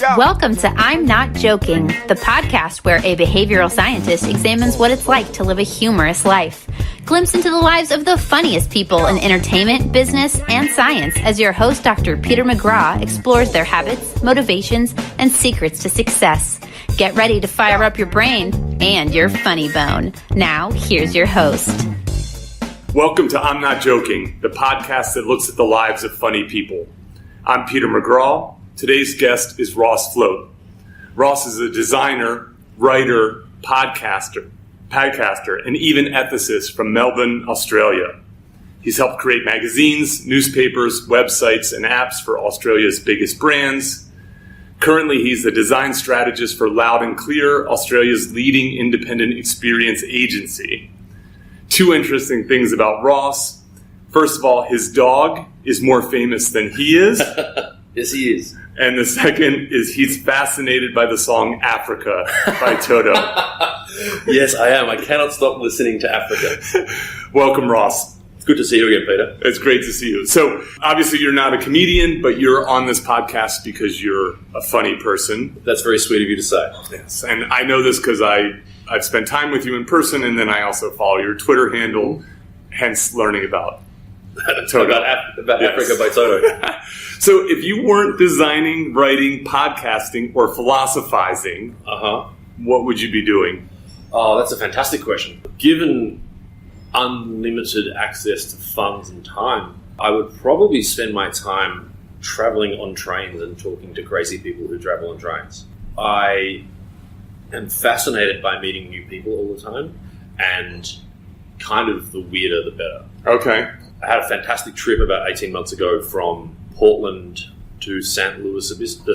Welcome to I'm Not Joking, the podcast where a behavioral scientist examines what it's like to live a humorous life. Glimpse into the lives of the funniest people in entertainment, business, and science as your host, Dr. Peter McGraw, explores their habits, motivations, and secrets to success. Get ready to fire up your brain and your funny bone. Now, here's your host. Welcome to I'm Not Joking, the podcast that looks at the lives of funny people. I'm Peter McGraw. Today's guest is Ross Floate. Ross is a designer, writer, podcaster, and even ethicist from Melbourne, Australia. He's helped create magazines, newspapers, websites, and apps for Australia's biggest brands. Currently, he's the design strategist for Loud and Clear, Australia's leading independent experience agency. Two interesting things about Ross. First of all, his dog is more famous than he is. Yes, he is. And the second is he's fascinated by the song Africa by Toto. Yes, I am. I cannot stop listening to Africa. Welcome, Ross. It's good to see you again, Peter. It's great to see you. So, obviously, you're not a comedian, but you're on this podcast because you're a funny person. That's very sweet of you to say. Yes, and I know this because I've spent time with you in person, and then I also follow your Twitter handle, hence learning about Toto. about yes. Africa by Toto. So if you weren't designing, writing, podcasting, or philosophizing, what would you be doing? Oh, that's a fantastic question. Given unlimited access to funds and time, I would probably spend my time traveling on trains and talking to crazy people who travel on trains. I am fascinated by meeting new people all the time, and kind of the weirder the better. Okay. I had a fantastic trip about 18 months ago from Portland to San Luis Obispo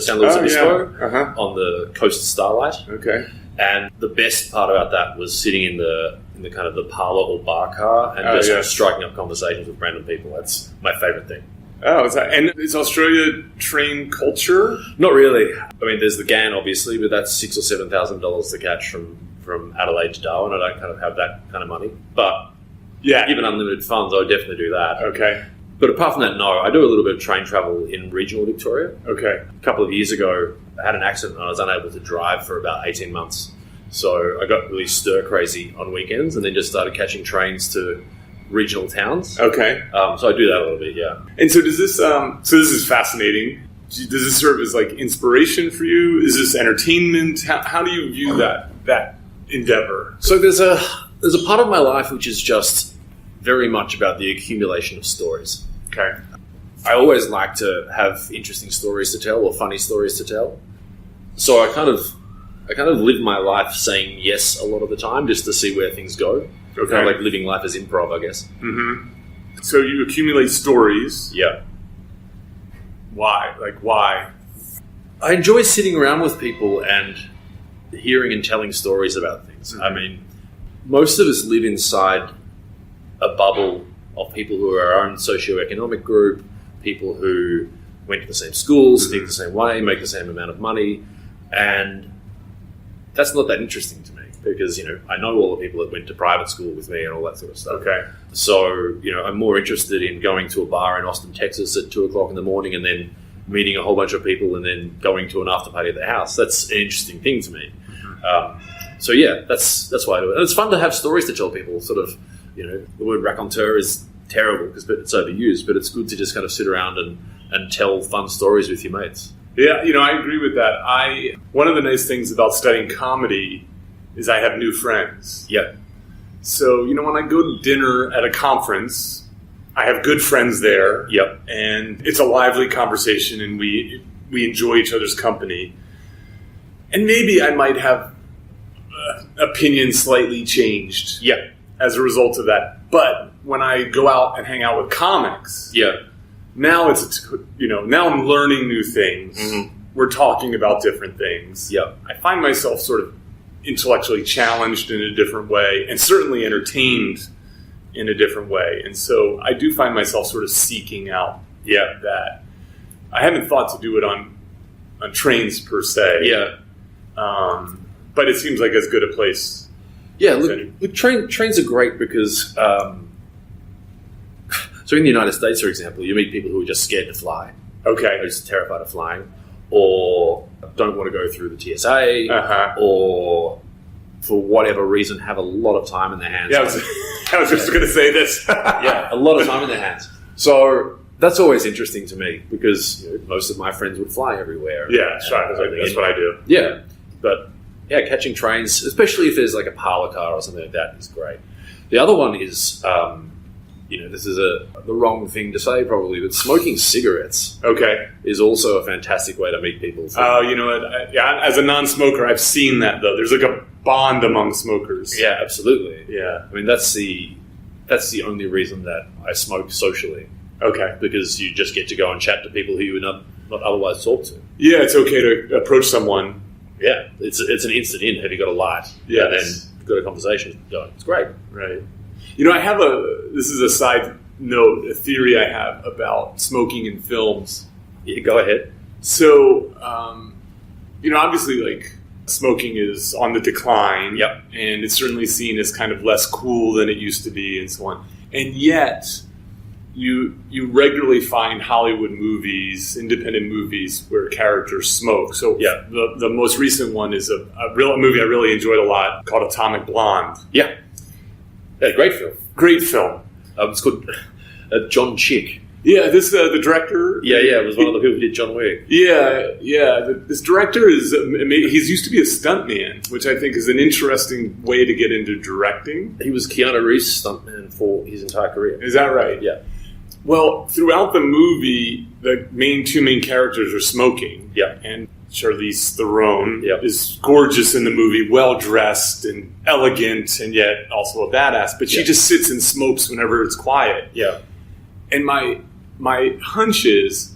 on the Coast Starlight. Okay. And the best part about that was sitting in the kind of the parlor or bar car and just striking up conversations with random people. That's my favorite thing. Oh, is Australia train culture? Not really. I mean, there's the GAN, obviously, but that's $6,000 or $7,000 to catch from Adelaide to Darwin. I don't kind of have that kind of money, but yeah, given unlimited funds, I would definitely do that. Okay. But apart from that, no. I do a little bit of train travel in regional Victoria. Okay. A couple of years ago, I had an accident and I was unable to drive for about 18 months. So I got really stir-crazy on weekends and then just started catching trains to regional towns. Okay. So I do that a little bit, yeah. And so does this, so this is fascinating. Does this serve as like inspiration for you? Is this entertainment? How do you view that endeavor? So there's a part of my life which is just very much about the accumulation of stories. Okay. I always like to have interesting stories to tell or funny stories to tell. So I kind of live my life saying yes a lot of the time just to see where things go. Okay. Kind of like living life as improv, I guess. Mm-hmm. So you accumulate stories. Yeah. Why? Like, why? I enjoy sitting around with people and hearing and telling stories about things. Mm-hmm. I mean, most of us live inside a bubble of people who are our own socioeconomic group, people who went to the same schools, think the same way, make the same amount of money, and that's not that interesting to me because, I know all the people that went to private school with me and all that sort of stuff. Okay. So, I'm more interested in going to a bar in Austin, Texas at 2 o'clock in the morning and then meeting a whole bunch of people and then going to an after party at their house. That's an interesting thing to me. So yeah, that's why I do it. And it's fun to have stories to tell people, sort of. The word raconteur is terrible because it's overused, but it's good to just kind of sit around and tell fun stories with your mates. Yeah, I agree with that. One of the nice things about studying comedy is I have new friends. Yeah. So, when I go to dinner at a conference, I have good friends there. Yep. And it's a lively conversation and we enjoy each other's company. And maybe I might have opinions slightly changed. Yeah. As a result of that. But when I go out and hang out with comics, now now I'm learning new things. Mm-hmm. We're talking about different things. Yeah. I find myself sort of intellectually challenged in a different way and certainly entertained in a different way. And so I do find myself sort of seeking out that. I haven't thought to do it on trains per se. Yeah. But it seems like as good a place. Yeah, look, trains are great because so in the United States, for example, you meet people who are just scared to fly. Okay. They're just terrified of flying. or don't want to go through the TSA, or for whatever reason have a lot of time in their hands. Yeah, I was just going to say this. Yeah, a lot of time in their hands. So that's always interesting to me because most of my friends would fly everywhere. Yeah, that's what I do. Yeah, but catching trains, especially if there's like a parlor car or something like that, is great. The other one is, this is the wrong thing to say probably, but smoking cigarettes is also a fantastic way to meet people. Oh, you know what? As a non-smoker, I've seen that though. There's like a bond among smokers. Yeah, absolutely. Yeah. I mean, that's the only reason that I smoke socially. Okay. Because you just get to go and chat to people who you would not otherwise talk to. Yeah, it's okay to approach someone. Yeah, it's an instant in. Have you got a light? Yeah, and then got a conversation going. It's great. Right. I have this is a side note, a theory I have about smoking in films. Yeah, go ahead. So, obviously, like, smoking is on the decline. Yep. And it's certainly seen as kind of less cool than it used to be and so on. And yet, you regularly find Hollywood movies, independent movies, where characters smoke. So the most recent one is a movie I really enjoyed a lot called Atomic Blonde. Yeah. Great film. Great film. It's called John Chick. Yeah, the director. Yeah, it was one of the people who did John Wick. Yeah. This director he's used to be a stuntman, which I think is an interesting way to get into directing. He was Keanu Reeves' stuntman for his entire career. Is that right? Yeah. Well, throughout the movie, the two main characters are smoking. Yeah. And Charlize Theron is gorgeous in the movie, well-dressed and elegant, and yet also a badass. But she just sits and smokes whenever it's quiet. Yeah. And my hunch is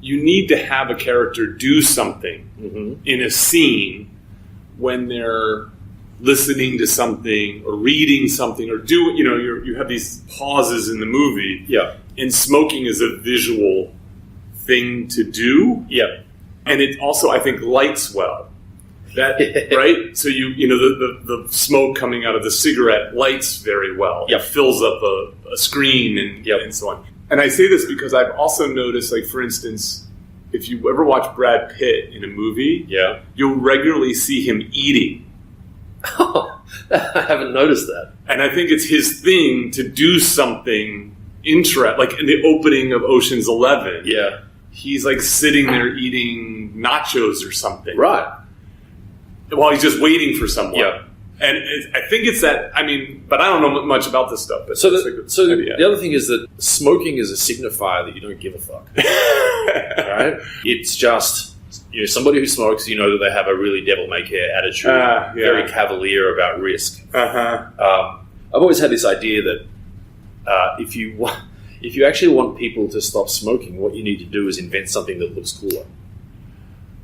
you need to have a character do something in a scene when they're listening to something or reading something or you have these pauses in the movie. Yeah. And smoking is a visual thing to do. Yeah. And it also, I think, lights well. That right? So the smoke coming out of the cigarette lights very well. Yeah. It fills up a screen and so on. And I say this because I've also noticed, like, for instance, if you ever watch Brad Pitt in a movie, you'll regularly see him eating. Oh, I haven't noticed that. And I think it's his thing to do something like in the opening of Ocean's 11. Yeah. He's like sitting there eating nachos or something. Right. While he's just waiting for someone. Yeah. And I think it's that, but I don't know much about this stuff. But the other thing is that smoking is a signifier that you don't give a fuck. Right? It's just, somebody who smokes, that they have a really devil-may-care attitude, very cavalier about risk. I've always had this idea that if you actually want people to stop smoking, what you need to do is invent something that looks cooler.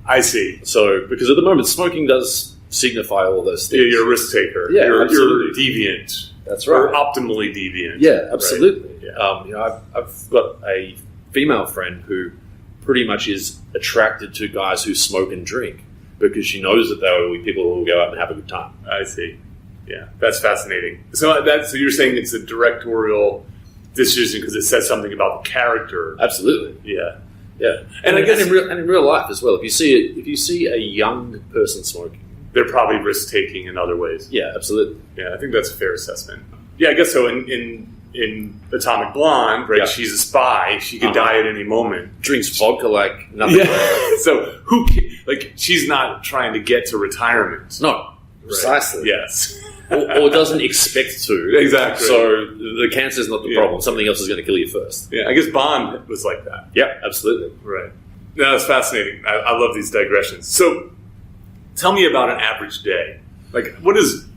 I see. So, because at the moment, smoking does signify all those things. Yeah, you're a risk taker. Yeah, you're absolutely. Deviant. That's right. Or optimally deviant. Yeah, absolutely. Right? Yeah. I've got a female friend who pretty much is attracted to guys who smoke and drink because she knows that there will be people who will go out and have a good time. I see. Yeah, that's fascinating. So you're saying it's a directorial decision because it says something about the character. Absolutely. Yeah. Yeah. And I guess in real life as well. If you see a young person smoking, they're probably risk taking in other ways. Yeah, absolutely. Yeah, I think that's a fair assessment. Yeah, I guess so. In Atomic Blonde, right? She's a spy. She could die at any moment. Drinks vodka like nothing. Yeah. So she's not trying to get to retirement. No, precisely. Right. Yes. or doesn't expect to. Exactly. So the cancer's not the problem. Something else is going to kill you first. Yeah, I guess Bond was like that. Yeah, absolutely. Right. No, that's fascinating. I love these digressions. So, tell me about an average day. Like, do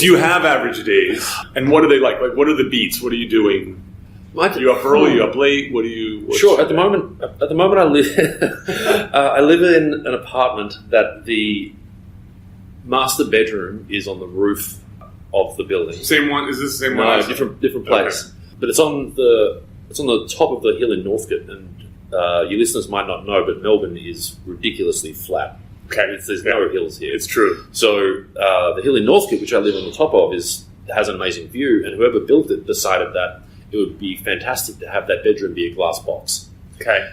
you have average days? And what are they like? Like, what are the beats? What are you doing? Are you up early? Are you up late? Sure. At the moment, I live in an apartment that the master bedroom is on the roof of the building. Same one? Is this the same one? No, different place. Okay. But it's on the top of the hill in Northcote, and your listeners might not know, but Melbourne is ridiculously flat. Okay, there's no hills here. It's true. So the hill in Northcote, which I live on the top of, has an amazing view, and whoever built it decided that it would be fantastic to have that bedroom be a glass box. Okay.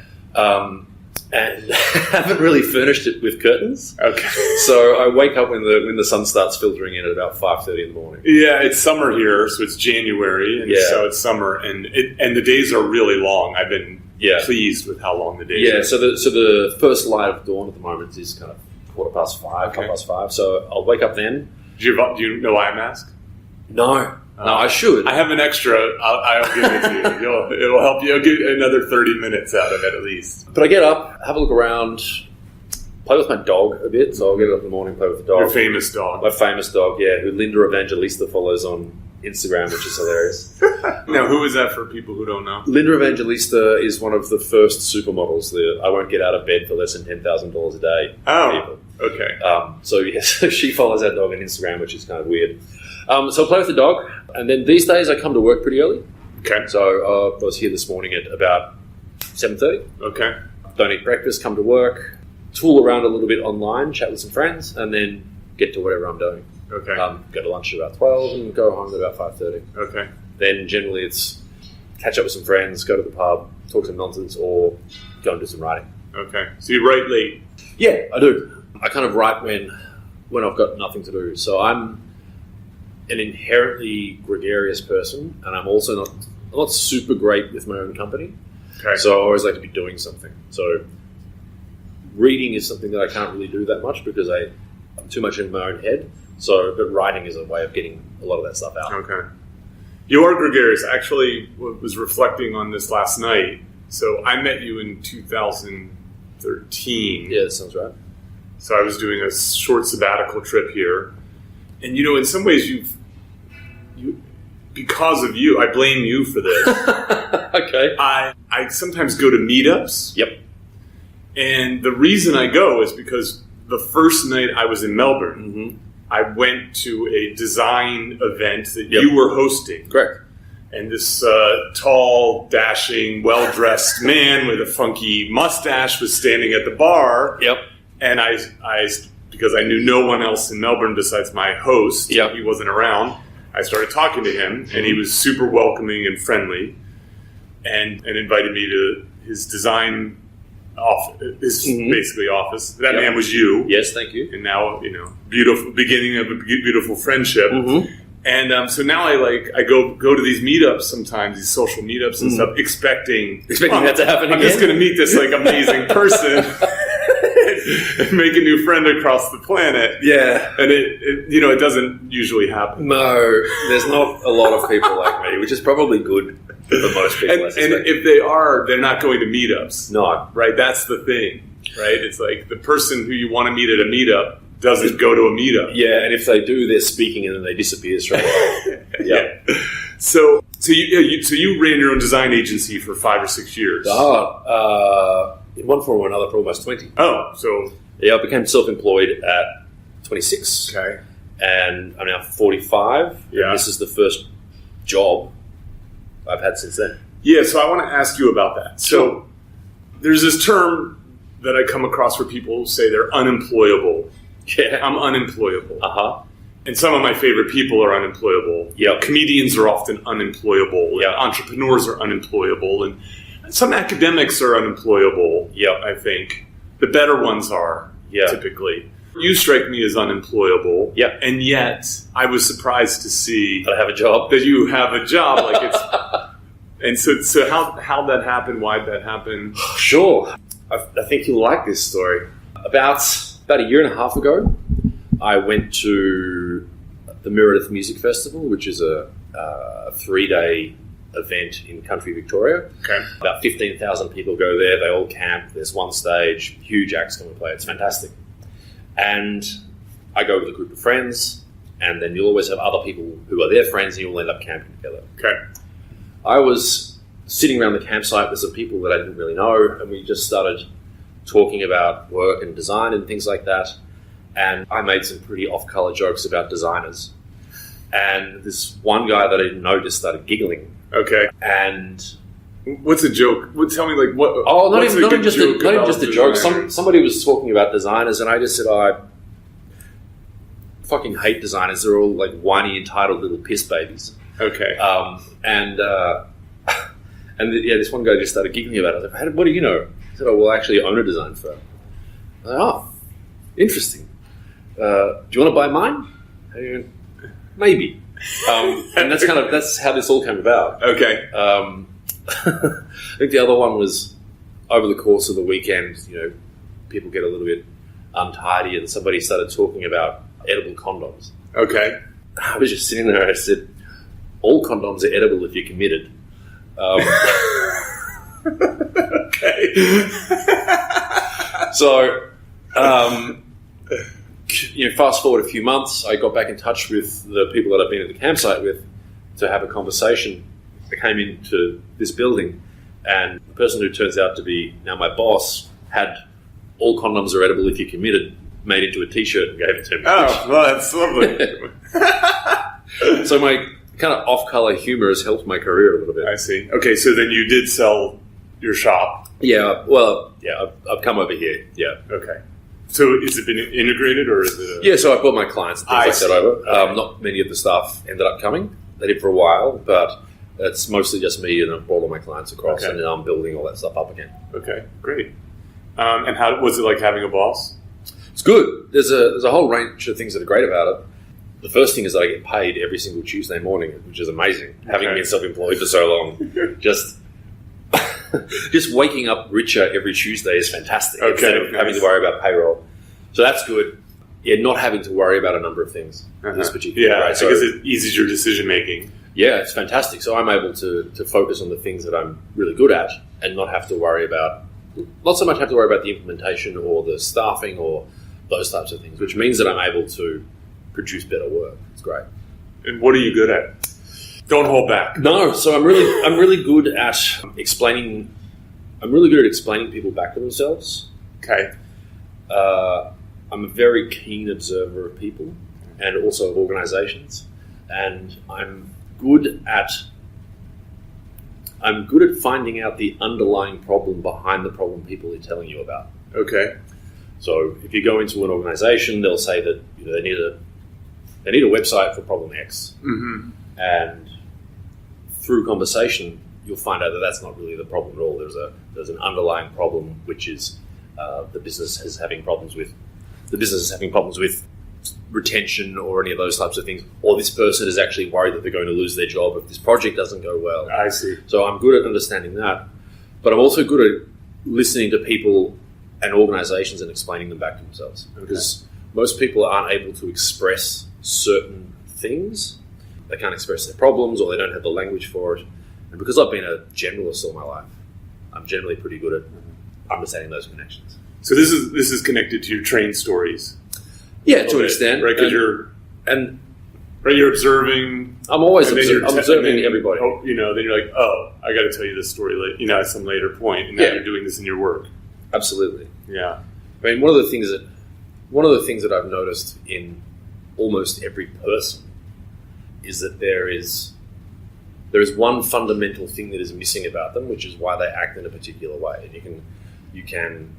and haven't really furnished it with curtains. Okay. So I wake up when the sun starts filtering in at about 5:30 in the morning. Yeah, it's summer here, so it's January, and so it's summer, and the days are really long. I've been pleased with how long the days are. So the first light of dawn at the moment is kind of 5:15. So I'll wake up then. Do you know why I'm asked? No, I should. I have an extra. I'll give it to you. It'll help you. I'll give you another 30 minutes out of it at least. But I get up, have a look around, play with my dog a bit. So I'll get up in the morning, play with the dog. Your famous dog. My famous dog, who Linda Evangelista follows on Instagram, which is hilarious. Now, who is that for people who don't know? Linda Evangelista is one of the first supermodels. I won't get out of bed for less than $10,000 a day. Oh, people. Okay. So yes, she follows that dog on Instagram, which is kind of weird. So I play with the dog, and then these days I come to work pretty early. Okay. So I was here this morning at about 7:30. Okay. Don't eat breakfast, come to work, tool around a little bit online, chat with some friends, and then get to whatever I'm doing. Okay. Go to lunch at about 12 and go home at about 5:30. Okay. Then generally it's catch up with some friends, go to the pub, talk some nonsense, or go and do some writing. Okay. So you write late? Yeah, I do. I kind of write when I've got nothing to do. So I'm an inherently gregarious person, and I'm also not super great with my own company. Okay. So I always like to be doing something. So reading is something that I can't really do that much because I'm too much in my own head. But writing is a way of getting a lot of that stuff out. Okay. You are gregarious. Actually, was reflecting on this last night. So I met you in 2013. Yeah, that sounds right. So I was doing a short sabbatical trip here. And, in some ways because of you, I blame you for this. Okay. I sometimes go to meetups. Yep. And the reason I go is because the first night I was in Melbourne, I went to a design event that you were hosting. Correct. And this tall, dashing, well-dressed man with a funky mustache was standing at the bar. Yep. And I because I knew no one else in Melbourne besides my host, he wasn't around, I started talking to him, and he was super welcoming and friendly, and invited me to his design office, basically office. That man was you. Yes, thank you. And now, beautiful beginning of a beautiful friendship. And so now I go to these meetups sometimes, these social meetups and stuff, expecting that to happen again. I'm just going to meet this amazing person and make a new friend across the planet. Yeah. And it doesn't usually happen. No, there's not a lot of people like me, which is probably good for most people. And if they are, they're not going to meetups. No. Right? That's the thing. Right? It's like the person who you want to meet at a meetup doesn't go to a meetup. Yeah, and if they do, they're speaking and then they disappear straight away. Yeah. So you ran your own design agency for 5 or 6 years. In one form or another for almost 20. Oh, so... Yeah, I became self-employed at 26. Okay. And I'm now 45. Yeah. And this is the first job I've had since then. Yeah, so I want to ask you about that. So there's this term that I come across where people say they're unemployable. Yeah. I'm unemployable. Uh-huh. And some of my favorite people are unemployable. Yeah. Comedians are often unemployable. Yeah. Entrepreneurs are unemployable. And some academics are unemployable. Yeah. I think. The better ones are, typically. You strike me as unemployable. Yeah. And yet, I was surprised to see... That I have a job. That you have a job. Like it's... And so how'd that happen? Why'd that happen? Sure. I think you'll like this story. About a year and a half ago, I went to the Meetups Music Festival, which is a 3-day event in country Victoria. Okay. About 15,000 people go there. They all camp. There's one stage. Huge acts come and play. It's fantastic. And I go with a group of friends, and then you'll always have other people who are their friends, and you'll end up camping together. Okay. I was sitting around the campsite with some people that I didn't really know, and we just started talking about work and design and things like that. And I made some pretty off-color jokes about designers. And this one guy that I didn't know just started giggling. Okay. And what's a joke? Tell me, like, what? Oh, not even just a joke. Designers? Somebody was talking about designers, and I just said, I fucking hate designers. They're all like whiny, entitled little piss babies. Okay. And this one guy just started giggling about it. I was like, what do you know? He said, well, I actually own a design firm. I was like, oh, interesting. Do you want to buy mine? Maybe. And that's how this all came about. Okay. I think the other one was over the course of the weekend, people get a little bit untidy and somebody started talking about edible condoms. Okay. I was just sitting there and I said, all condoms are edible if you're committed. Okay. So, fast forward a few months, I got back in touch with the people that I've been at the campsite with to have a conversation. I came into this building, and the person who turns out to be now my boss had all condoms are edible if you're committed made into a T-shirt and gave it to me. Oh, well, that's lovely. So my kind of off-color humor has helped my career a little bit. I see. Okay, so then you did sell your shop. Yeah, well, yeah, I've come over here, yeah. Okay. So has it been integrated, or is it? Yeah, so I brought my clients and things like that over. Okay. Not many of the staff ended up coming. They did for a while, but it's mostly just me, and I've brought all my clients across, and now I'm building all that stuff up again. Okay, great. And how was it like having a boss? It's good. There's a whole range of things that are great about it. The first thing is that I get paid every single Tuesday morning, which is amazing. Having been self-employed for so long, just waking up richer every Tuesday is fantastic. Okay, instead of having to worry about payroll. So that's good. Yeah, not having to worry about a number of things in this particular way. Yeah, because it eases your decision making. Yeah, it's fantastic. So I'm able to focus on the things that I'm really good at and not have to worry about, not so much have to worry about the implementation or the staffing or those types of things, which means that I'm able to produce better work. It's great. And what are you good at? Don't hold back. No, so I'm really good at explaining. I'm really good at explaining people back to themselves. Okay. I'm a very keen observer of people and also of organizations, and I'm good at finding out the underlying problem behind the problem people are telling you about. Okay. So if you go into an organization, they'll say that they need a website for problem X, and through conversation, you'll find out that that's not really the problem at all. There's an underlying problem, which is the business is having problems with retention or any of those types of things, or this person is actually worried that they're going to lose their job if this project doesn't go well. I see. So I'm good at understanding that, but I'm also good at listening to people and organizations and explaining them back to themselves. Because most people aren't able to express certain things. They can't express their problems, or they don't have the language for it. And because I've been a generalist all my life, I'm generally pretty good at understanding those connections. So this is connected to your train stories. Yeah, to an extent, right? Because you're observing. I'm always observing everybody. Then you're like, oh, I got to tell you this story, at some later point, and now you're doing this in your work. Absolutely. Yeah. I mean, one of the things that I've noticed in almost every person is that there is one fundamental thing that is missing about them, which is why they act in a particular way. And you can,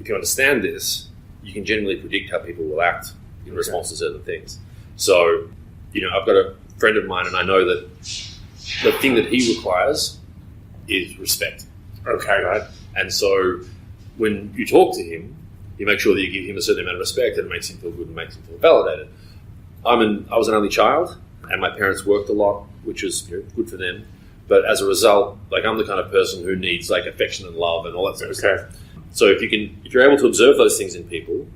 if you understand this, you can generally predict how people will act in response to certain things. So, I've got a friend of mine, and I know that the thing that he requires is respect. Okay. Right? And so when you talk to him, you make sure that you give him a certain amount of respect, and it makes him feel good and makes him feel validated. I was an only child, and my parents worked a lot, which was good for them. But as a result, I'm the kind of person who needs affection and love and all that sort of stuff. So if you're able to observe those things in people,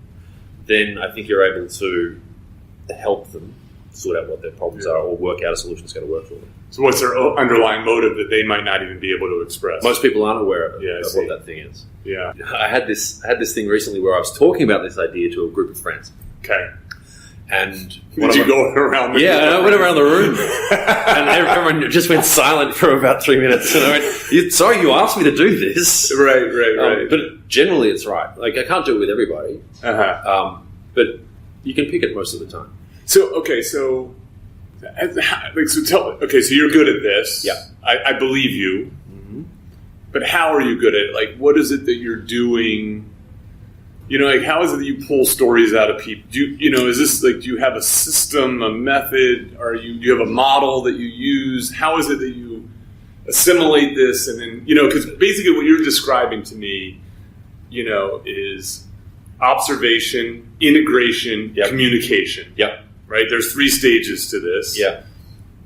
then I think you're able to help them sort out what their problems are, or work out a solution that's going to work for them. So what's their underlying motive that they might not even be able to express? Most people aren't aware of what that thing is. Yeah. I had this thing recently where I was talking about this idea to a group of friends. Okay. And did you go around the room? Yeah, I went around the room. And everyone just went silent for about 3 minutes. And I went, sorry, you asked me to do this. Right. But generally it's right. I can't do it with everybody. But you can pick it most of the time. So tell me. Okay, so you're good at this. Yeah. I believe you. Mm-hmm. But how are you good at it? What is it that you're doing? How is it that you pull stories out of people? Is this do you have a system, a method? Do you have a model that you use? How is it that you assimilate this, and then, because basically what you're describing to me, is observation, integration, communication. Yep. Right? There's 3 stages to this. Yeah.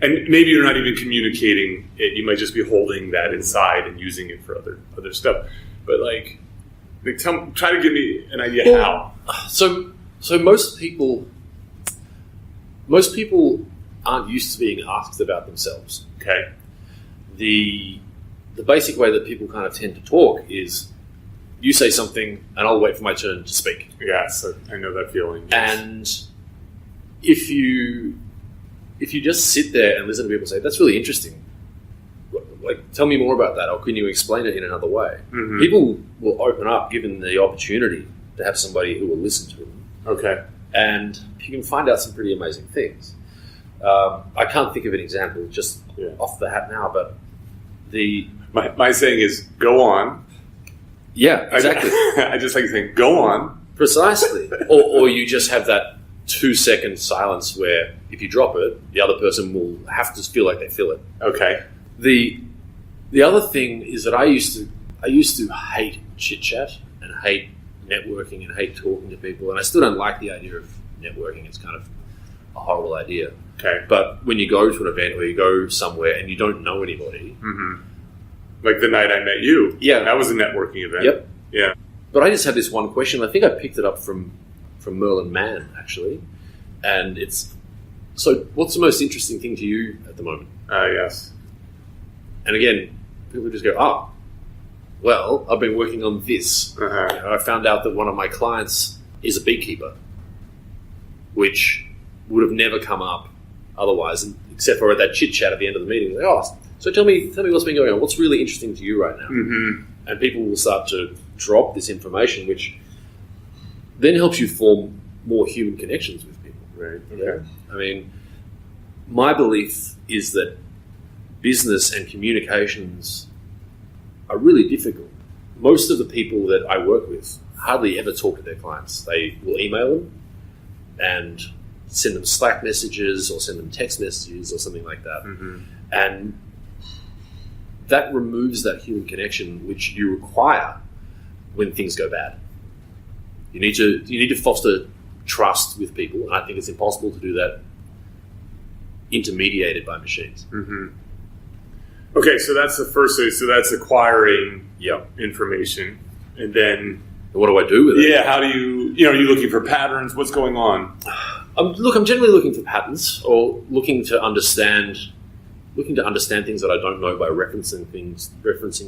And maybe you're not even communicating it. You might just be holding that inside and using it for other stuff. But try to give me an idea how. So most people aren't used to being asked about themselves. Okay. The basic way that people kind of tend to talk is you say something and I'll wait for my turn to speak. Yeah, so I know that feeling. Yes. And if you just sit there and listen to people say, that's really interesting, tell me more about that, or can you explain it in another way? Mm-hmm. People will open up given the opportunity to have somebody who will listen to them. Okay. And you can find out some pretty amazing things. I can't think of an example just off the hat now, but my saying is go on. Yeah, exactly. I just like saying go on. Precisely. or you just have that 2-second silence where if you drop it, the other person will have to feel like they feel it. Okay. The other thing is that I used to hate chit chat and hate networking and hate talking to people, and I still don't like the idea of networking. It's kind of a horrible idea. Okay. But when you go to an event or you go somewhere and you don't know anybody, like the night I met you, that was a networking event. Yep. Yeah. But I just had this one question. I think I picked it up from Merlin Mann, actually. And it's, so what's the most interesting thing to you at the moment? Yes. And again, people just go, well, I've been working on this. I found out that one of my clients is a beekeeper, which would have never come up otherwise, except for at that chit-chat at the end of the meeting. Like, so tell me what's been going on. What's really interesting to you right now? Mm-hmm. And people will start to drop this information, which then helps you form more human connections with people. Right. Okay. Yeah? I mean, my belief is that business and communications are really difficult. Most of the people that I work with hardly ever talk to their clients. They will email them and send them Slack messages or send them text messages or something like that. Mm-hmm. And that removes that human connection which you require when things go bad. You need to foster trust with people, and I think it's impossible to do that intermediated by machines. Mm-hmm. Okay, so that's the first thing. So that's acquiring information, and then what do I do with it? Yeah, how do you are you looking for patterns? What's going on? I'm generally looking for patterns, or looking to understand things that I don't know by referencing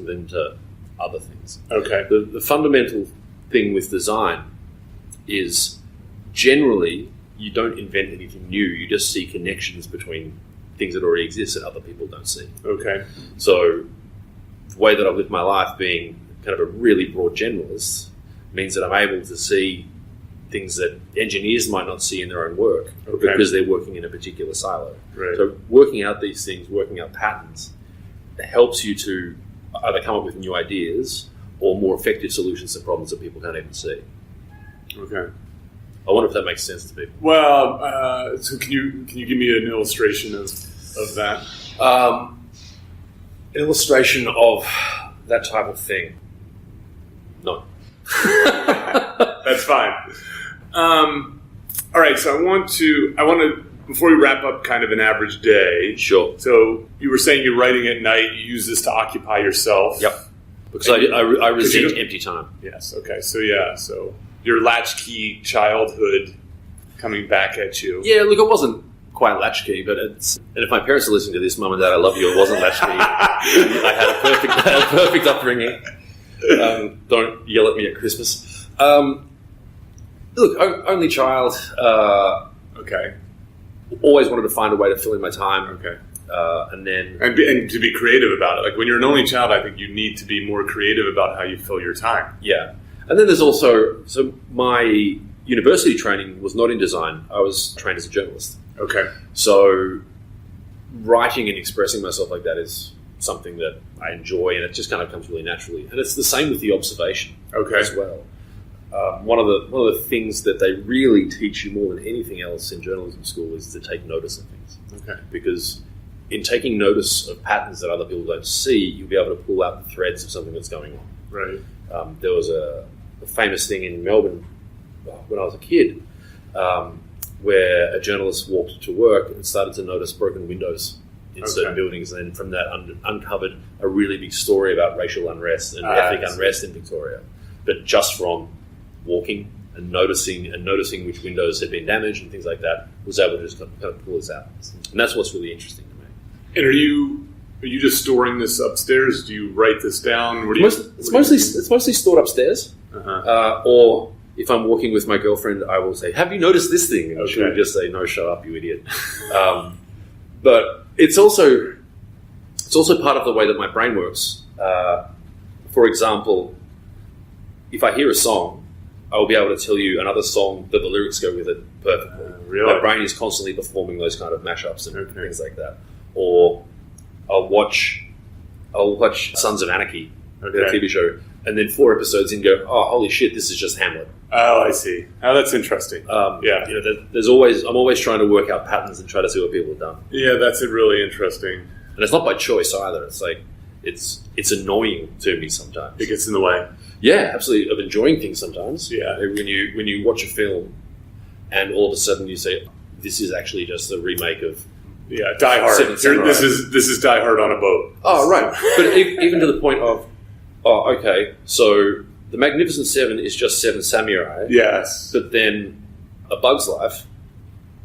them to other things. Okay. The fundamental thing with design is generally you don't invent anything new. You just see connections between things that already exist that other people don't see. Okay. So the way that I've lived my life being kind of a really broad generalist means that I'm able to see things that engineers might not see in their own work because they're working in a particular silo. Right. So working out these things, working out patterns, helps you to either come up with new ideas or more effective solutions to problems that people can't even see. Okay. I wonder if that makes sense to people. Well, so can you give me an illustration of that? An illustration of that type of thing? No. That's fine. All right, so I want to, before we wrap up kind of an average day. Sure. So you were saying you're writing at night, you use this to occupy yourself. Yep. Because I resent empty time. Yes, okay. So your latchkey childhood coming back at you. Yeah, look, it wasn't quite latchkey, but and if my parents are listening to this, Mum and Dad, I love you, it wasn't latchkey. I had a perfect upbringing. Don't yell at me at Christmas. Look, only child. Okay. Always wanted to find a way to fill in my time. Okay. And then... And to be creative about it. Like, when you're an only child, I think you need to be more creative about how you fill your time. Yeah. And then there's also... So my university training was not in design. I was trained as a journalist. Okay. So writing and expressing myself like that is something that I enjoy, and it just kind of comes really naturally. And it's the same with the observation as well. One of the things that they really teach you more than anything else in journalism school is to take notice of things. Okay. Because in taking notice of patterns that other people don't see, you'll be able to pull out the threads of something that's going on. Right. There was a famous thing in Melbourne when I was a kid, where a journalist walked to work and started to notice broken windows in certain buildings, and then from that uncovered a really big story about racial unrest and ethnic unrest in Victoria. But just from walking and noticing which windows had been damaged and things like that, was able to just kind of pull this out. And that's what's really interesting to me. And are you just storing this upstairs? Do you write this down? It's mostly stored upstairs. Or if I'm walking with my girlfriend, I will say, "Have you noticed this thing?" And she will just say, "No, shut up, you idiot." But it's also part of the way that my brain works. For example, if I hear a song, I will be able to tell you another song that the lyrics go with it perfectly. Really? My brain is constantly performing those kind of mashups and things like that. Or I'll watch Sons of Anarchy, the TV show, and then 4 episodes in go, "Oh, holy shit, this is just Hamlet." Oh, I see. Oh, that's interesting. I'm always trying to work out patterns and try to see what people have done. Yeah, that's really interesting. And it's not by choice either. It's like it's annoying to me sometimes. It gets in the way. Yeah, absolutely. Of enjoying things sometimes. Yeah. When you watch a film and all of a sudden you say, "This is actually just a remake of Die Hard." This is Die Hard on a boat. Oh, right. But even to the point of, okay, so The Magnificent Seven is just Seven Samurai. Yes. But then A Bug's Life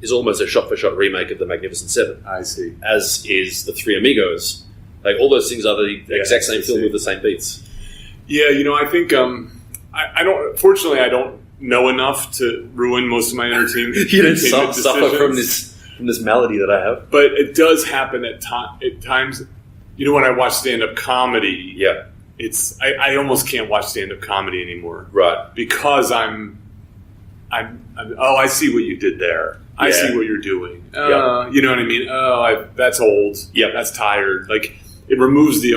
is almost a shot-for-shot remake of The Magnificent Seven. I see. As is The Three Amigos. Like, all those things are the exact same film with the same beats. Yeah, I think I don't. Fortunately, I don't know enough to ruin most of my entertainment. You don't suffer from this malady that I have. But it does happen at times. When I watch stand-up comedy, I almost can't watch stand-up comedy anymore, right? Because I see what you did there. I see what you're doing. You know what I mean? That's old. Yeah, that's tired. Like, it removes the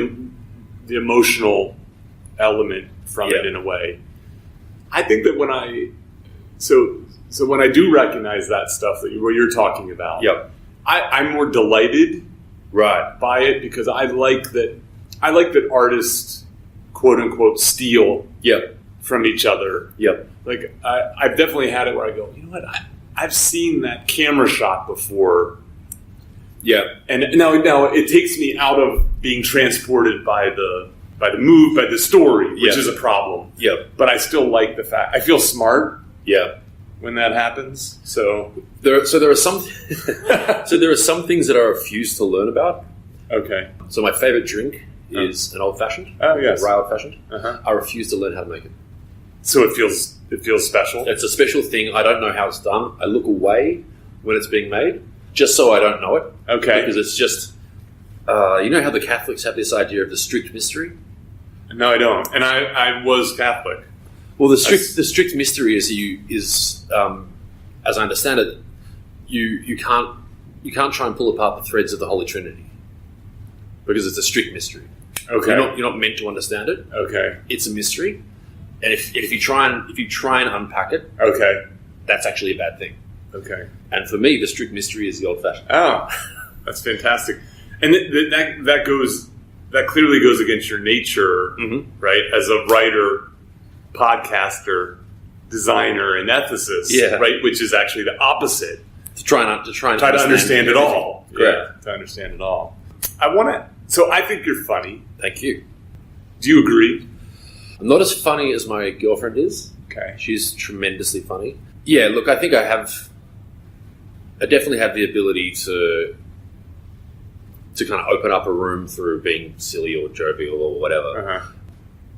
emotional element from it in a way. I think that when I do recognize that stuff that what you're talking about, I'm more delighted by it, because I like that artists, quote unquote, steal from each other. Like, I've definitely had it where I go, you know what, I've seen that camera shot before. And now it takes me out of being transported by the story, which is a problem. But I still like the fact I feel smart. When that happens. So there are some things that I refuse to learn about. Okay. So my favorite drink is an old fashioned. Oh yes, rye old fashioned. I refuse to learn how to make it. So it feels special. It's a special thing. I don't know how it's done. I look away when it's being made, just so I don't know it. Okay. Because it's just, you know how the Catholics have this idea of the strict mystery? No, I don't. And I was Catholic. Well, the strict mystery is as I understand it, you can't try and pull apart the threads of the Holy Trinity, because it's a strict mystery. Okay. You're not meant to understand it. Okay. It's a mystery. And if you try and unpack it, okay, that's actually a bad thing. Okay. And for me, the strict mystery is the old-fashioned. Oh, that's fantastic. And that clearly goes against your nature, right? As a writer, podcaster, designer, and ethicist, right? Which is actually the opposite. To try to understand it all. Yeah, to understand it all. So I think you're funny. Thank you. Do you agree? I'm not as funny as my girlfriend is. Okay. She's tremendously funny. Yeah, look, I think I definitely have the ability to kind of open up a room through being silly or jovial or whatever.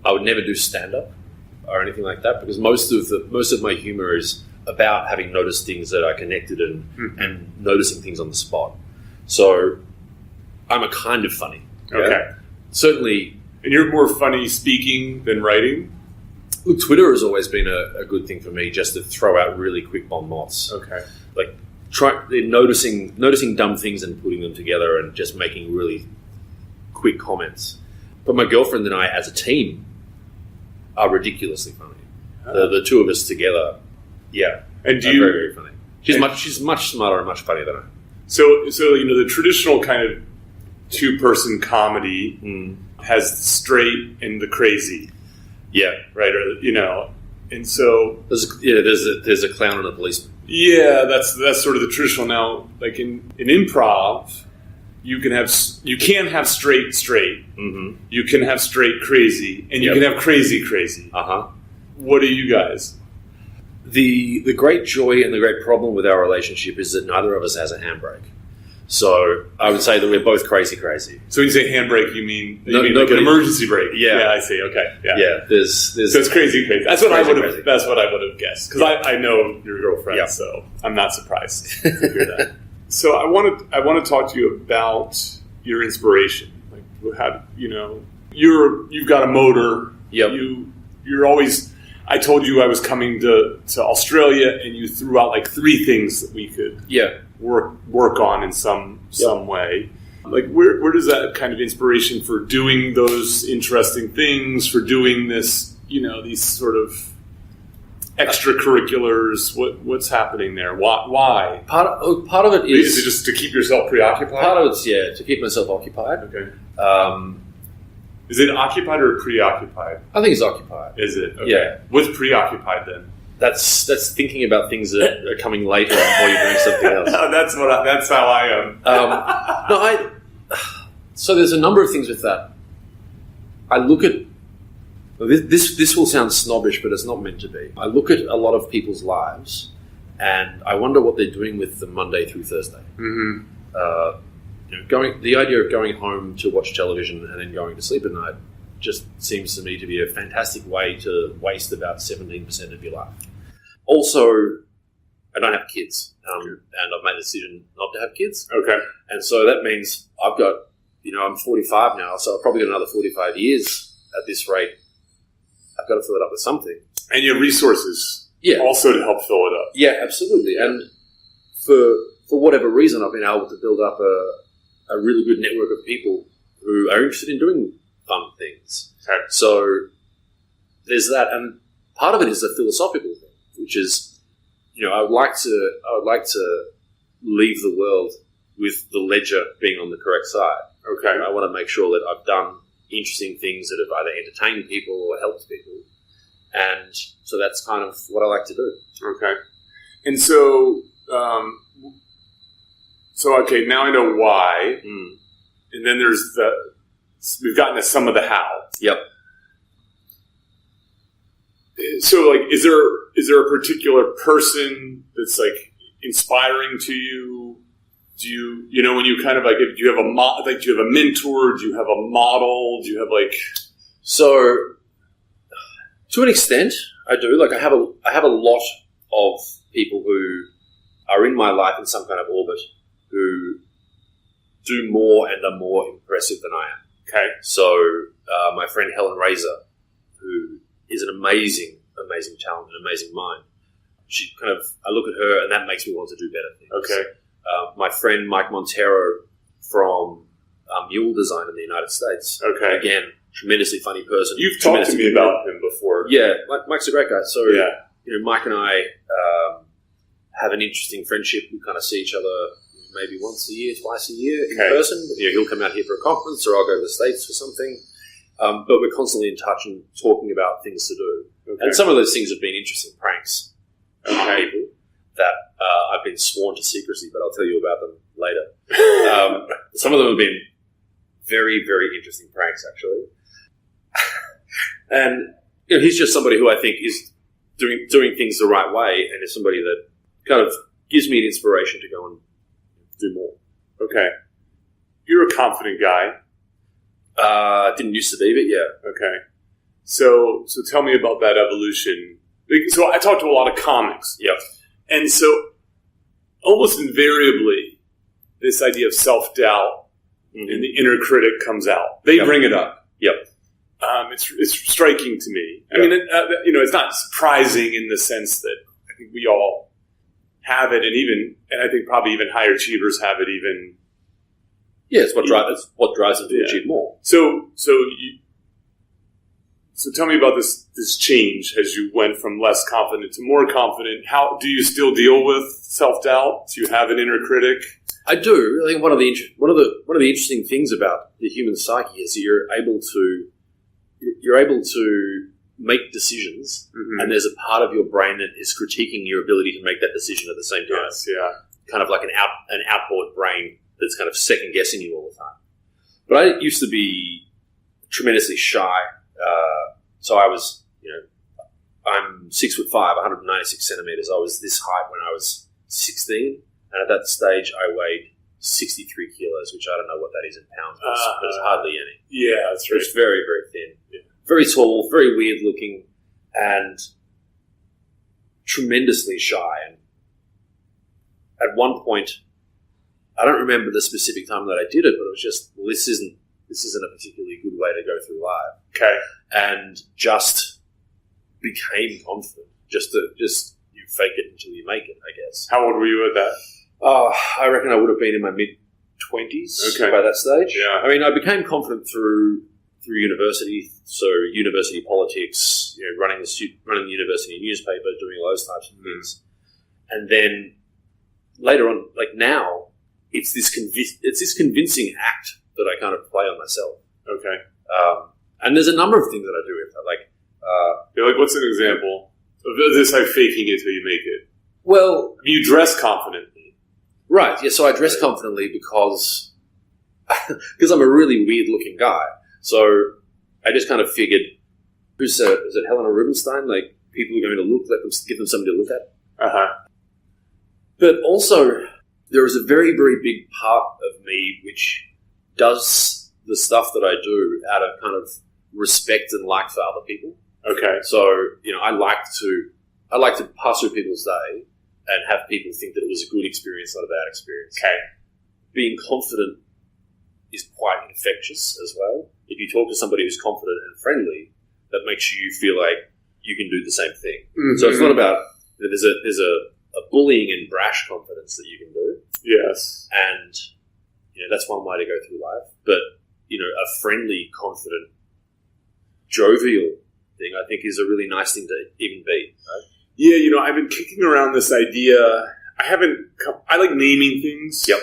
I would never do stand-up or anything like that, because most of my humor is about having noticed things that are connected and noticing things on the spot. So I'm a kind of funny. Okay. Yeah? Certainly. And you're more funny speaking than writing? Look, Twitter has always been a good thing for me, just to throw out really quick bon mots. Okay. Like, noticing dumb things and putting them together and just making really quick comments. But my girlfriend and I, as a team, are ridiculously funny. The two of us together, and very, very funny. She's much smarter and much funnier than I am. So the traditional kind of two-person comedy has the straight and the crazy. Yeah. Right? Or, and so... There's a clown and a policeman. Yeah, that's sort of the traditional. Now, like in improv, you can have straight. Mm-hmm. You can have straight crazy, and you can have crazy. What are you guys? The great joy and the great problem with our relationship is that neither of us has a handbrake. So I would say that we're both crazy. So when you say handbrake, you mean like an emergency brake? Yeah, I see. Okay, yeah. There's so it's crazy. That's what I would have. That's what I would have guessed because I know your girlfriend, so I'm not surprised to hear that. So I want to talk to you about your inspiration. Like how you've got a motor. Yep. You're always. I told you I was coming to Australia, and you threw out like 3 things that we could work on in some way. Like where does that kind of inspiration for doing those interesting things, for doing this, these sort of extracurriculars? What's happening there? Why? Part of it is it just to keep yourself preoccupied? Part of it's to keep myself occupied. Okay. Is it occupied or preoccupied? I think it's occupied. Is it? Okay. Yeah. What's preoccupied then? That's thinking about things that are coming later while you're doing something else. That's how I am. So there's a number of things with that. I look at this will sound snobbish, but it's not meant to be. I look at a lot of people's lives, and I wonder what they're doing with them Monday through Thursday. Mm-hmm. The idea of going home to watch television and then going to sleep at night just seems to me to be a fantastic way to waste about 17% of your life. Also, I don't have kids, and I've made the decision not to have kids. Okay. And so that means I've got, I'm 45 now, so I've probably got another 45 years at this rate. I've got to fill it up with something. And you have resources also to help fill it up. Yeah, absolutely. And for whatever reason, I've been able to build up a really good network of people who are interested in doing fun things. Okay. So there's that, and part of it is a philosophical thing, which is, I would like to leave the world with the ledger being on the correct side. Okay. I want to make sure that I've done interesting things that have either entertained people or helped people, and so that's kind of what I like to do. Okay. And so, okay, now I know why, and then we've gotten to some of the how. Yep. So, like, is there a particular person that's like inspiring to you? Do you, when you kind of like, do you have do you have a mentor? Do you have a model? Do you have like? So, to an extent, I do. Like, I have a lot of people who are in my life in some kind of orbit who do more and are more impressive than I am. Okay. So, my friend Helen Razor, who is an amazing talent, an amazing mind. I look at her and that makes me want to do better things. Okay. My friend Mike Montero from Mule Design in the United States. Okay. Again, tremendously funny person. You've talked to me about him before. Yeah, Mike's a great guy. So, yeah. Mike and I have an interesting friendship. We kind of see each other maybe once a year, twice a year in person. He'll come out here for a conference or I'll go to the States for something. But we're constantly in touch and talking about things to do. Okay. And some of those things have been interesting pranks from people that I've been sworn to secrecy, but I'll tell you about them later. Some of them have been very, very interesting pranks, actually. And he's just somebody who I think is doing things the right way, and is somebody that kind of gives me an inspiration to go and do more. Okay. You're a confident guy. Didn't used to be, but yeah. Okay. So tell me about that evolution. So I talk to a lot of comics. Yep. And so almost invariably, this idea of self-doubt and the inner critic comes out. They bring it up. Yep. It's striking to me. I mean, it's not surprising in the sense that I think we all have it, and I think probably even higher achievers have it. Even it's what drives them to achieve more. So tell me about this change as you went from less confident to more confident. How do you still deal with self-doubt? Do you have an inner critic? I do. I think one of the interesting things about the human psyche is that you're able to make decisions, and there's a part of your brain that is critiquing your ability to make that decision at the same time. Yes, yeah. Kind of like an outboard brain that's kind of second guessing you all the time. But I used to be tremendously shy. So I was, I'm 6'5", 196 centimeters. I was this height when I was 16, and at that stage I weighed 63 kilos, which I don't know what that is in pounds, but it's hardly any. Yeah, that's right. It's very, very thin. Yeah. Very tall, very weird looking, and tremendously shy. And at one point, I don't remember the specific time that I did it, but it was just, well, this isn't a particularly good way to go through life. Okay. And just became confident. Just you fake it until you make it, I guess. How old were you at that? I reckon I would have been in my mid-20s by that stage. Yeah. I mean, I became confident through university, so university politics, running the university newspaper, doing all those types of things. And then later on, like now, it's this convincing act that I kind of play on myself. Okay. And there's a number of things that I do with that. What's an example of this? Like faking it till you make it. Well, you dress confidently, right? Yeah. So I dress confidently because I'm a really weird looking guy. So I just kind of figured, is it Helena Rubinstein? Like people are going to give them something to look at. But also, there is a very, very big part of me which does the stuff that I do out of kind of respect and like for other people. Okay. So, I like to pass through people's day and have people think that it was a good experience, not a bad experience. Okay. Being confident is quite infectious as well. If you talk to somebody who's confident and friendly, that makes you feel like you can do the same thing. Mm-hmm. So it's not about, there's a bullying and brash confidence that you can do. Yes. And, that's one way to go through life. But, a friendly, confident, jovial thing, I think, is a really nice thing to even be. Right? Yeah, I've been kicking around this idea. I like naming things. Yep.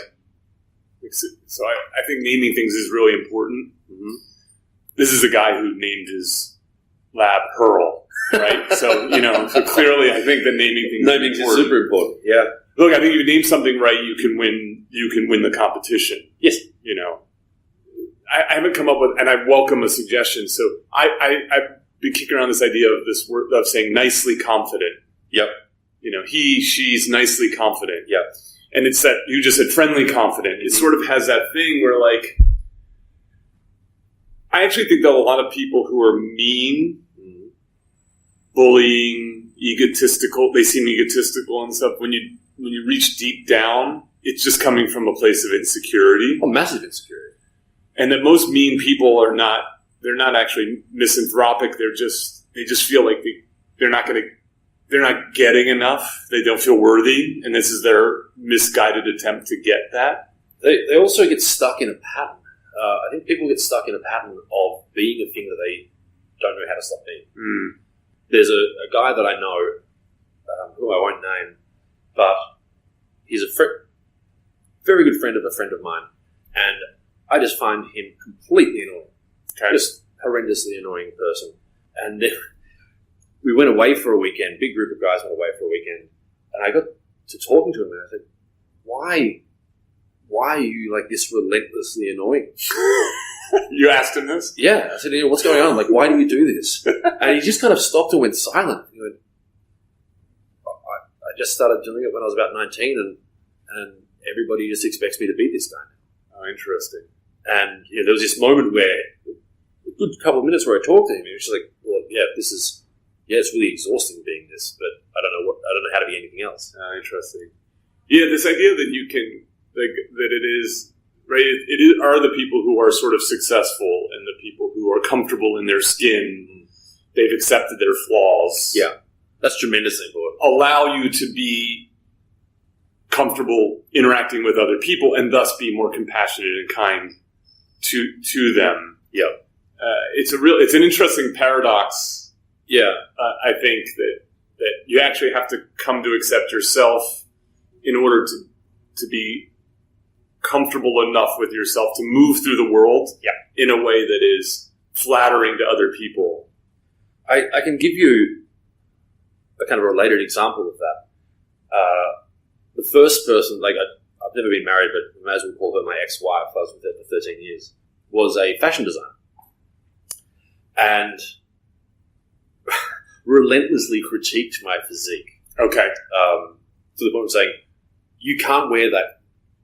So I think naming things is really important. Mm-hmm. This is a guy who named his lab Hurl, right? So, so clearly I think that naming things is super important. Yeah. Look, I think if you name something right, you can win the competition. Yes. I haven't come up with, and I welcome a suggestion. So I've been kicking around this idea of this word of saying nicely confident. Yep. She's nicely confident. Yep. And it's that you just said friendly confident. It sort of has that thing where I actually think that a lot of people who are mean, bullying, egotistical, they seem egotistical and stuff. When you reach deep down, it's just coming from a place of insecurity. Oh, massive insecurity. And that most mean people they're not actually misanthropic. They just feel like they're not getting enough. They don't feel worthy. And this is their misguided attempt to get that. They also get stuck in a pattern. I think people get stuck in a pattern of being a thing that they don't know how to stop being. Mm. There's a guy that I know, who I won't name, but he's a very good friend of a friend of mine, and I just find him completely annoying. Okay. Just horrendously annoying person. And then we went away for a weekend, big group of guys went away for a weekend, and I got to talking to him, and I said, why are you like this relentlessly annoying? You asked him this? Yeah. I said, what's going on? Like, why do you do this? And he just kind of stopped and went silent. He went, I just started doing it when I was about 19, and everybody just expects me to be this guy now. Oh, interesting. And there was this moment where, a good couple of minutes where I talked to him, he was just like, well, it's really exhausting being this, but I don't know how to be anything else. Oh, interesting. Yeah, this idea that you can, that it is, right, are the people who are sort of successful and the people who are comfortable in their skin, they've accepted their flaws. Yeah, that's tremendously important. Allow you to be comfortable interacting with other people and thus be more compassionate and kind to them. Yeah. It's an interesting paradox. Yeah. I think that you actually have to come to accept yourself in order to be comfortable enough with yourself to move through the world in a way that is flattering to other people. I can give you a kind of related example of that. The first person, I've never been married, but I may as well call her my ex-wife. I was with her for 13 years. Was a fashion designer, and relentlessly critiqued my physique. Okay. To the point of saying, you can't wear that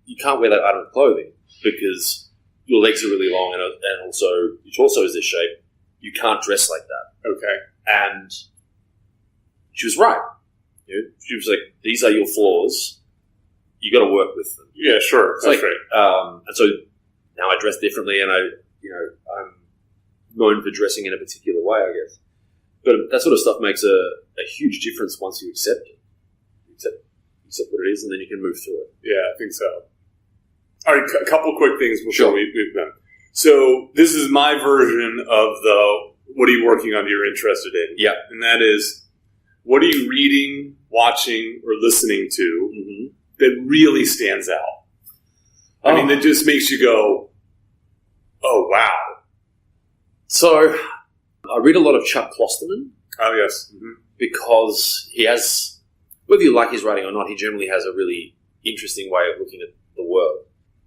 item of clothing because your legs are really long and also your torso is this shape. You can't dress like that. Okay. And she was right. She was like, these are your flaws. You got to work with them. Yeah, sure. That's right. And so now I dress differently, and I'm known for dressing in a particular way, I guess. But that sort of stuff makes a huge difference once you accept it. Accept what it is, and then you can move through it. Yeah, I think so. All right, a couple quick things before we move on. So this is my version of the what are you working on that you're interested in? Yeah. And that is, what are you reading, watching, or listening to that really stands out? I mean, that just makes you go, oh, wow. So I read a lot of Chuck Klosterman. Oh, yes. Because he has, whether you like his writing or not, he generally has a really interesting way of looking at the world.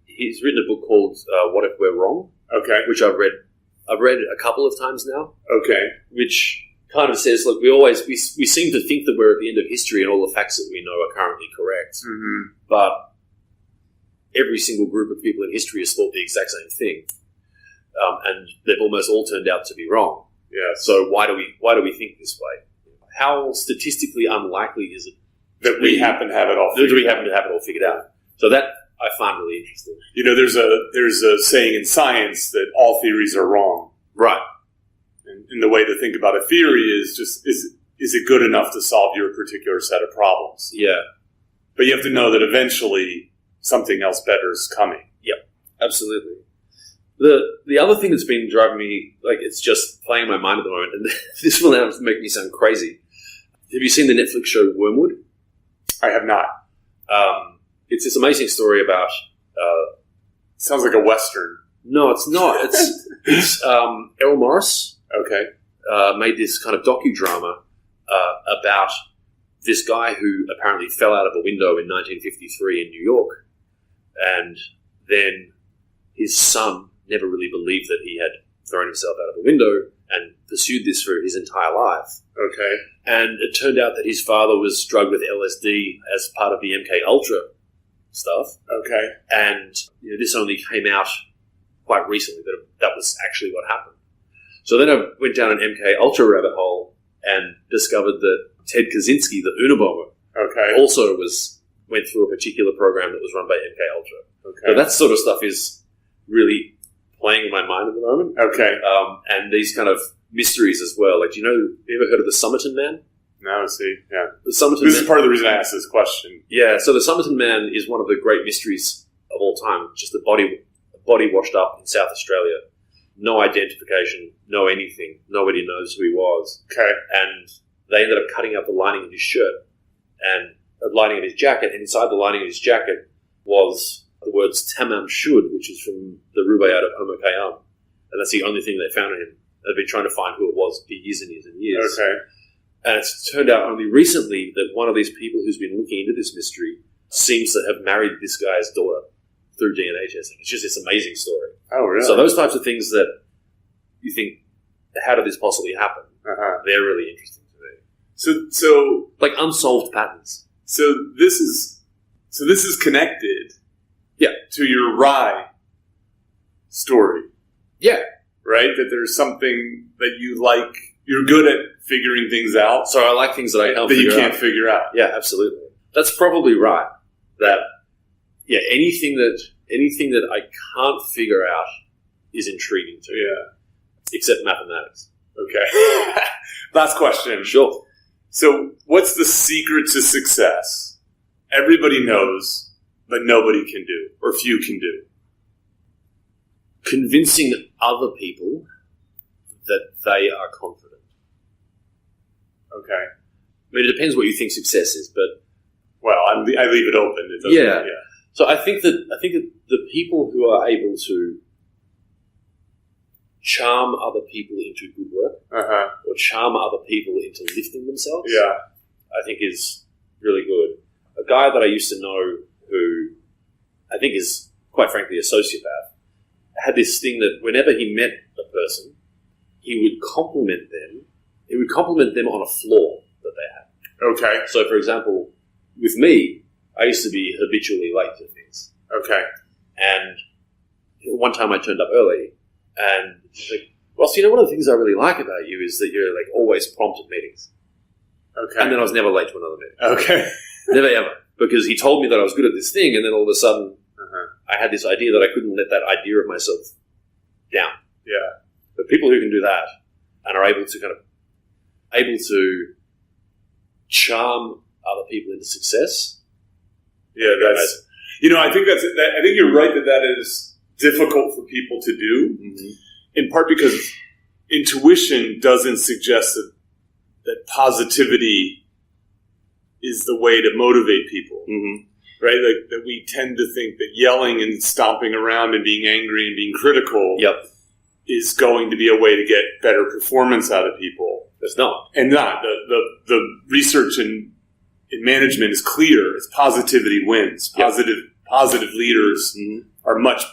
He's written a book called What If We're Wrong? Okay. Which I've read a couple of times now. Okay. Which kind of says, look, we seem to think that we're at the end of history and all the facts that we know are currently correct. But every single group of people in history has thought the exact same thing. And they've almost all turned out to be wrong. Yeah. So why do we think this way? How statistically unlikely is it that we happen to have it all figured out? So that I find really interesting. There's a saying in science that all theories are wrong. Right. And the way to think about a theory is just, is it good enough to solve your particular set of problems? Yeah. But you have to know that eventually something else better is coming. Yep. Absolutely. The other thing that's been driving me, it's just playing in my mind at the moment, and this will now make me sound crazy. Have you seen the Netflix show Wormwood? I have not. It's this amazing story about... sounds like a Western. No, it's not. It's Errol Morris. Okay. Made this kind of docudrama about this guy who apparently fell out of a window in 1953 in New York, and then his son never really believed that he had thrown himself out of a window and pursued this for his entire life. Okay. And it turned out that his father was drugged with LSD as part of the MK Ultra stuff. Okay. And this only came out quite recently, that was actually what happened. So then I went down an MK Ultra rabbit hole and discovered that Ted Kaczynski, the Unabomber, also went through a particular program that was run by MK Ultra. Okay. So that sort of stuff is really playing in my mind at the moment. Okay. And these kind of mysteries as well. You ever heard of the Somerton Man? No, see, yeah. The Somerton This Man, is part of the reason I asked this question. Yeah, so the Somerton Man is one of the great mysteries of all time. Just a body washed up in South Australia. No identification, no anything. Nobody knows who he was. Okay. And they ended up cutting out the lining of his shirt and the lining of his jacket. And inside the lining of his jacket was the words Tamam Shud, which is from the Rubaiyat of Homer Khayyam. And that's the only thing they found in him. They've been trying to find who it was for years and years and years. Okay. And it's turned out only recently that one of these people who's been looking into this mystery seems to have married this guy's daughter through DNA testing. It's just this amazing story. Oh, really? So those types of things that you think, how did this possibly happen? They're really interesting to me. So like unsolved patterns. So this is connected. Yeah. To your Rye story. Yeah. Right? That there's something that you like. You're good at figuring things out. So I like things that I can't figure out. That you can't figure out. Yeah, absolutely. That's probably right. That, yeah, anything that I can't figure out is intriguing to me. Yeah. Except mathematics. Okay. Last question. Sure. So what's the secret to success? Everybody knows, but nobody can do, or few can do. Convincing other people that they are confident. Okay. I mean, it depends what you think success is, but... Well, I leave it open. Yeah. So I think that the people who are able to charm other people into good work, or charm other people into lifting themselves, I think is really good. A guy that I used to know who I think is, quite frankly, a sociopath, had this thing that whenever he met a person, he would compliment them. He would compliment them on a flaw that they had. Okay. So, for example, with me, I used to be habitually late to things. Okay. And one time I turned up early, and he's like, "Ross, one of the things I really like about you is that you're like always prompt at meetings." Okay. And then I was never late to another meeting. Okay. Never ever. Because he told me that I was good at this thing, and then all of a sudden I had this idea that I couldn't let that idea of myself down. Yeah. But people who can do that and are able to charm other people into success. Yeah, that's. I think I think you're right that is difficult for people to do. Mm-hmm. In part because intuition doesn't suggest that positivity is the way to motivate people, right? Like that we tend to think that yelling and stomping around and being angry and being critical is going to be a way to get better performance out of people. It's not. And not. The research in management is clear. It's positivity wins. Positive leaders are much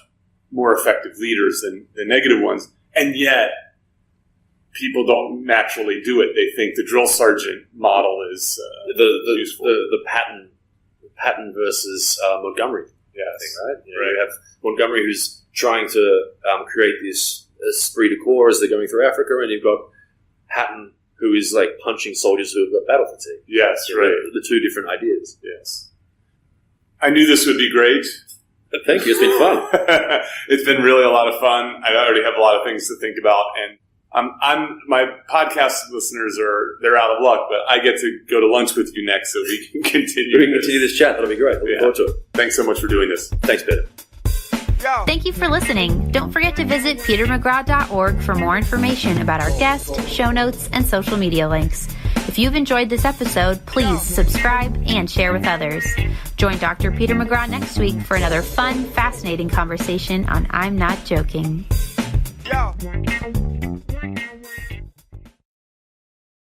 more effective leaders than negative ones. And yet, people don't naturally do it. They think the drill sergeant model is useful. The Patton versus Montgomery thing, right? You have Montgomery who's trying to create this esprit de corps as they're going through Africa, and you've got Patton who is like punching soldiers who have got battle fatigue. Yes, right. The two different ideas. Yes. I knew this would be great. Thank you. It's been fun. It's been really a lot of fun. I already have a lot of things to think about, and my podcast listeners they're out of luck, but I get to go to lunch with you next so we can continue. We can continue this chat. That'll be great. Looking forward to it. Thanks so much for doing this. Thanks, Peter. Thank you for listening. Don't forget to visit petermcgraw.org for more information about our guest, show notes, and social media links. If you've enjoyed this episode, please subscribe and share with others. Join Dr. Peter McGraw next week for another fun, fascinating conversation on I'm Not Joking. Yo.